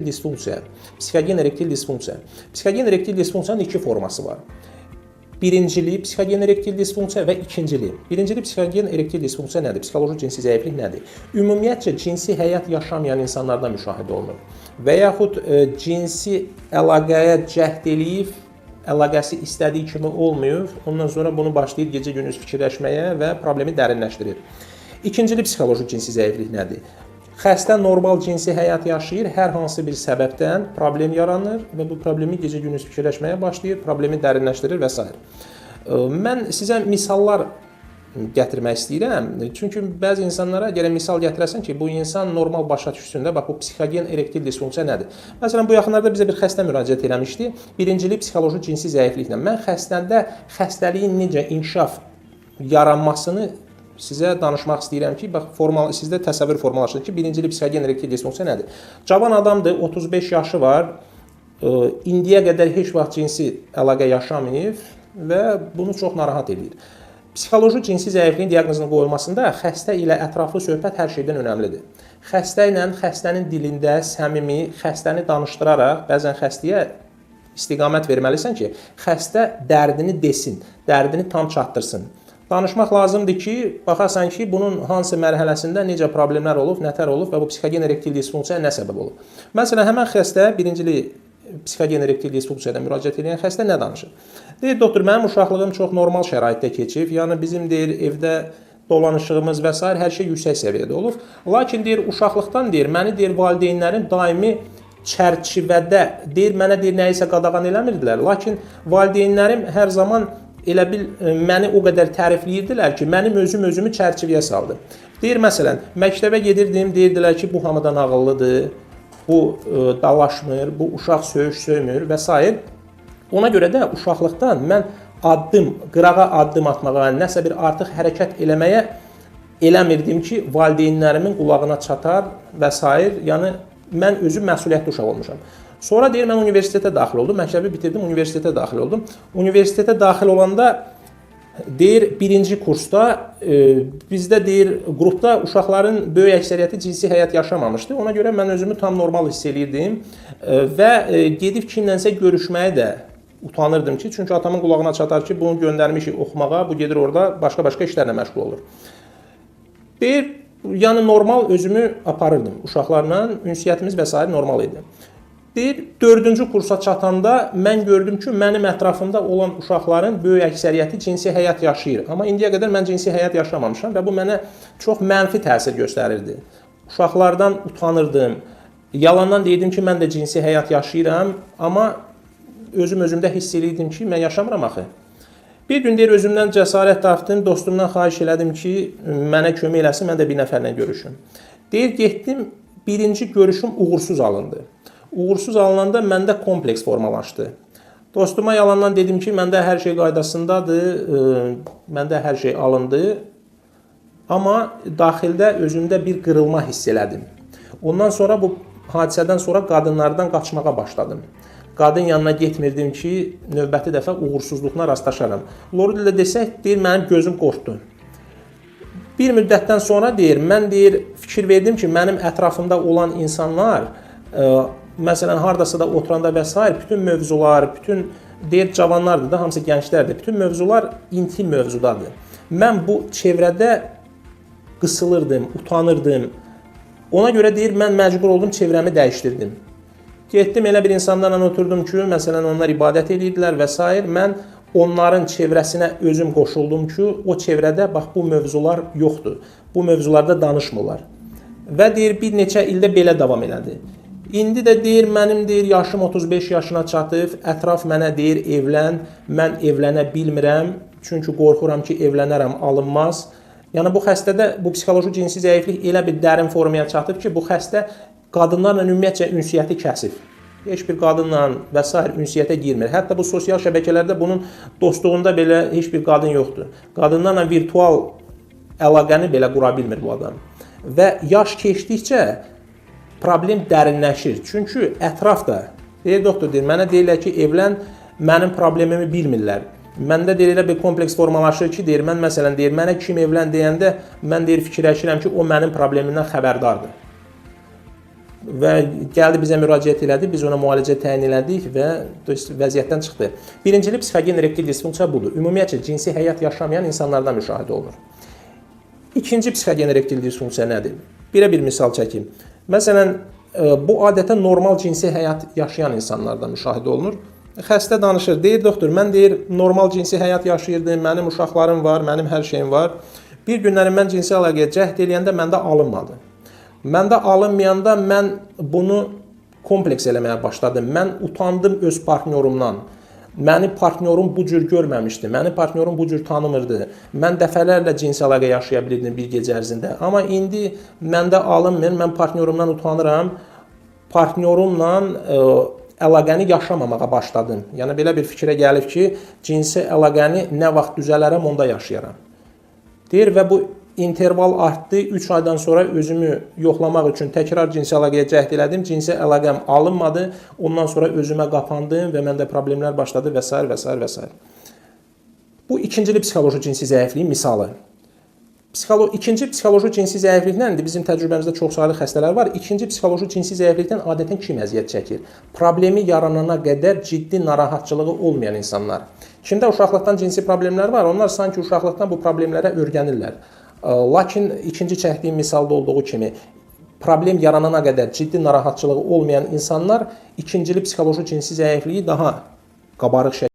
disfunksiya, psixogen erektil disfunksiya. Psixogen erektil disfunksiyanın iki forması var. Birincili psixogen erektil disfunksiya və ikincili. Birincili psixogen erektil disfunksiya nədir? Psixoloji cinsi zəiflik nədir? Ümumiyyətcə cinsi həyat yaşamayan insanlarda müşahidə olunur. Və yaxud cinsi əlaqəyə cəhd eləyib, əlaqəsi istədiyi kimi olmuyor, ondan sonra bunu başlayır gecə-gündüz fikirləşməyə və problemi dərinləşdirir. İkincili psixoloji cinsi zəiflik nədir? Xəstə normal cinsi həyat yaşayır, hər hansı bir səbəbdən problem yaranır və bu problemi gecə-gündüz fikirləşməyə başlayır, problemi dərinləşdirir və s. Mən sizə misallar gətirmək istəyirəm. Çünki bəzi insanlara gərək misal gətirəsən ki, bu insan normal başa düşsün də, bax, bu psixogen erektil disfunksiya nədir? Məsələn, bu yaxınlarda bizə bir xəstə müraciət eləmişdi, birincili psixoloji cinsi zəifliklə. Mən xəstəndə xəstəliyin necə inkişaf yaranmasını sizə danışmaq istəyirəm ki, bax, sizdə təsəvvür formalaşır ki, birincili psixogen erektil disfunksiya nədir? Cavan adamdır, 35 yaşı var, indiyə qədər heç vaxt cinsi əlaqə yaşamayıb və bunu çox narahat edir. Psixoloji cinsi zəifliyin diaqnozunun qoyulmasında xəstə ilə ətraflı söhbət hər şeydən önəmlidir. Xəstə ilə xəstənin dilində səmimi, xəstəni danışdıraraq, bəzən xəstəyə istiqamət verməlisən ki, xəstə dərdini desin, dərdini tam çatdırsın. Danışmaq lazımdır ki, baxasan ki, bunun hansı mərhələsində necə problemlər olub, nətər olub və bu psixogen erektil disfunksiya nə səbəb olub. Məsələn, həmən xəstə birincili psixogen erektil disfunksiyada müraciət edən xəstə nə danışır? Deyir, doktor, mənim uşaqlığım çox normal şəraitdə keçib, yəni bizim deyir, evdə dolanışığımız və s. hər şey yüksək səviyyədə olub. Lakin deyir, uşaqlıqdan deyir, məni deyir, valideynlərim daimi çərçivədə, deyir, mənə deyir, nəyisə qadağan eləmirdilər. Lakin valideynlərim hər zaman elə bil, məni o qədər tərifləyirdilər ki, mənim özümü çərçivəyə saldı. Deyir, məsələn, məktəbə gedirdim, deyirdilər ki, bu hamıdan ağıllıdır, bu dalaşmır, bu uşaq söymür və s. Ona görə də uşaqlıqdan mən qırağa addım atmağa, nəsə bir artıq hərəkət eləməyə eləmirdim ki, valideynlərimin qulağına çatar və s. Yəni, mən özüm məsuliyyətli uşaq olmuşam. Sonra deyir, mən universitetə daxil oldum, məktəbi bitirdim, universitetə daxil oldum. Universitetə daxil olanda, deyir, birinci kursda, bizdə deyir, qrupda uşaqların böyük əksəriyyəti cinsi həyat yaşamamışdı. Ona görə mən özümü tam normal hiss edirdim və gedib kimlənsə görüşməyə də utanırdım ki, çünki atamın qulağına çatar ki, bunu göndərmişik oxumağa, bu gedir orada başqa işlərlə məşğul olur. Deyir, yəni normal özümü aparırdım uşaqlarla, ünsiyyətimiz və s. normal idi. Deyir, 4-cü kursa çatanda mən gördüm ki, mənim ətrafımda olan uşaqların böyük əksəriyyəti cinsi həyat yaşayır. Amma indiyə qədər mən cinsi həyat yaşamamışam və bu mənə çox mənfi təsir göstərirdi. Uşaqlardan utanırdım. Yalandan deyirdim ki, mən də cinsi həyat yaşayıram, amma özümdə hiss edirdim ki, mən yaşamıram axı. Bir gün deyir, özümdən cəsarət tapdım, dostumdan xahiş elədim ki, mənə kömək eləsin, mən də bir nəfərlə görüşüm. Deyir, getdim, birinci görüşüm uğursuz alındı. Uğursuz alınanda məndə kompleks formalaşdı. Dostuma yalandan dedim ki, məndə hər şey qaydasındadır, məndə hər şey alındı. Amma daxildə özümdə bir qırılma hiss elədim. Ondan sonra bu hadisədən sonra qadınlardan qaçmağa başladım. Qadın yanına getmirdim ki, növbəti dəfə uğursuzluqla rastlaşaram. Lori ilə desək, deyir, mənim gözüm qorxdu. Bir müddətdən sonra deyir, mən deyir, fikir verdim ki, mənim ətrafımda olan insanlar, məsələn, haradasa da oturanda və s. bütün mövzular, bütün deyir, cavanlardır da, hamısı gənclərdir, bütün mövzular intim mövzudadır. Mən bu çevrədə qısılırdım, utanırdım. Ona görə deyir, mən məcbur oldum, çevrəmi dəyişdirdim. Getdim, elə bir insanlarla oturdum ki, məsələn, onlar ibadət edirdilər və s. Mən onların çevrəsinə özüm qoşuldum ki, o çevrədə, bax, bu mövzular yoxdur. Bu mövzularda danışmırlar. Və deyir, bir neçə ildə belə davam elədi. İndi də deyir, mənim deyir, yaşım 35 yaşına çatıb, ətraf mənə deyir, evlən, mən evlənə bilmirəm, çünki qorxuram ki, evlənərəm, alınmaz. Yəni, bu xəstədə, bu psixoloji cinsi zəiflik elə bir dərin formaya çatıb ki, bu xəstə qadınlarla ümumiyyətcə ünsiyyəti kəsib. Heç bir qadınla və s. ünsiyyətə girmir. Hətta bu sosial şəbəkələrdə bunun dostluğunda belə heç bir qadın yoxdur. Qadınlarla virtual əlaqəni belə qura bilmir bu adam. Və yaş keçdikcə problem dərinləşir. Çünki ətraf da, deyir, doktor deyir, mənə deyirlər ki, evlən, mənim problemimi bilmirlər. Məndə deyir, elə bir kompleks formalaşır ki, deyir, mən məsələn, deyir, mənə kim evlən deyəndə, mən deyir, fikirləşirəm ki, o mənim problemimdən xəbərdardır. və gəldi bizə müraciət elədi, biz ona müalicə təyin elədik və vəziyyətdən çıxdı. Birincili psixogen erektil disfunksiya budur. Ümumiyyətcə cinsi həyat yaşamayan insanlarda müşahidə olunur. İkinci psixogen erektil disfunksiya nədir? Bir misal çəkim. Məsələn, bu adətən normal cinsi həyat yaşayan insanlarda müşahidə olunur. Xəstə danışır, deyir doktor, mən deyir normal cinsi həyat yaşayırdım, mənim uşaqlarım var, mənim hər şeyim var. Bir günlərim mən cinsi əlaqəyə cəhd eləyəndə məndə alınmadı. Məndə alınmayanda mən bunu kompleks eləməyə başladım. Mən utandım öz partnyorumdan. Məni partnyorum bu cür görməmişdi. Məni partnyorum bu cür tanımırdı. Mən dəfələrlə cinsi əlaqə yaşaya bilirdim bir gecə ərzində. Amma indi məndə alınmır. Mən partnyorumdan utanıram. Partnyorumla əlaqəni yaşamamağa başladım. Yəni belə bir fikrə gəlib ki, cinsi əlaqəni nə vaxt düzələrəm, onda yaşayaram. Deyir və bu interval artdı. 3 aydan sonra özümü yoxlamaq üçün təkrar cinsi əlaqəyə cəhd elədim. Cinsi əlaqəm alınmadı. Ondan sonra özümə qapandım və məndə problemlər başladı və s. və s. və s. Bu ikincili psixoloji cinsi zəifliyin misalı. İkinci psixoloji cinsi zəifliklə bizim təcrübəmizdə çoxsaylı xəstələr var. İkinci psixoloji cinsi zəiflikdən adətən kim əziyyət çəkir? Problemi yaranana qədər ciddi narahatçılığı olmayan insanlar. Kimdə uşaqlıqdan cinsi problemlər var? Onlar sanki uşaqlıqdan bu problemlərə öyrənirlər. Lakin ikinci çəkdiyim misalda olduğu kimi problem yaranana qədər ciddi narahatçılığı olmayan insanlar ikincili psixoloji cinsi zəifliyi daha qabarıq